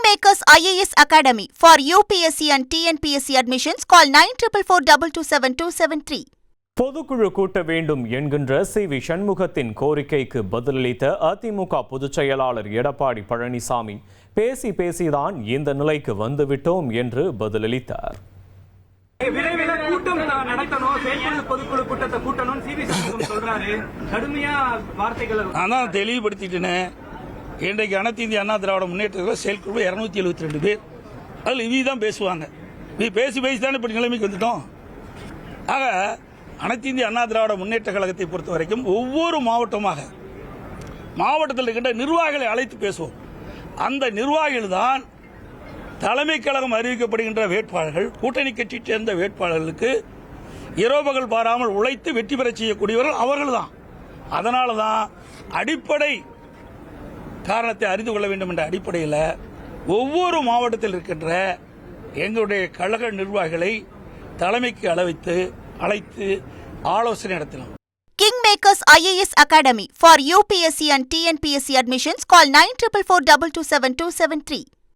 Kingmakers IAS Academy for UPSC and TNPSC admissions. Call 9442272273. பொதுக்குழு கூட்ட வேண்டும் என்கின்ற சி.வி. சண்முகத்தின் கோரிக்கைக்கு பதிலளித்த அதிமுக பொதுச் செயலாளர் எடப்பாடி பழனிசாமி பேசிதான் இந்த நிலைக்கு வந்துவிட்டோம் என்று பதிலளித்தார். விரைவில் கூட்டம் நடத்தணும், செயற்குழு பொதுக்குழு கூட்டத்தை கூட்டணும் சி.வி. சண்முகம் சொல்றாரு. கடுமையா வார்த்தைகள் நான் தெளிவுபடுத்திட்டேன். இன்றைக்கு அனைத்து இந்திய அண்ணா திராவிட முன்னேற்றத்தில் செயற்குழு 272 பேர், அதில் இவி தான் பேசுவாங்க. பேசி தானே இப்படி நிலைமைக்கு வந்துட்டோம். ஆக அனைத்து இந்திய அண்ணா திராவிட முன்னேற்ற கழகத்தை பொறுத்த வரைக்கும் ஒவ்வொரு மாவட்டத்தில் இருக்கின்ற நிர்வாகிகளை அழைத்து பேசுவோம். அந்த நிர்வாகிகள் தான் தலைமை கழகம் அறிவிக்கப்படுகின்ற வேட்பாளர்கள், கூட்டணி கட்சியை சேர்ந்த வேட்பாளர்களுக்கு இரவுபகல் பாராமல் உழைத்து வெற்றி பெற செய்யக்கூடியவர்கள் அவர்கள் தான். அதனால தான் அடிப்படை காரணத்தை அறிந்து கொள்ள வேண்டும் என்ற அடிப்படையில் ஒவ்வொரு மாவட்டத்தில் இருக்கின்ற எங்களுடைய கழக நிர்வாகிகளை தலைமைக்கு அழைத்து ஆலோசனை நடத்தினோம். Kingmakers IAS Academy for UPSC and TNPSC admissions. Call 9442272273.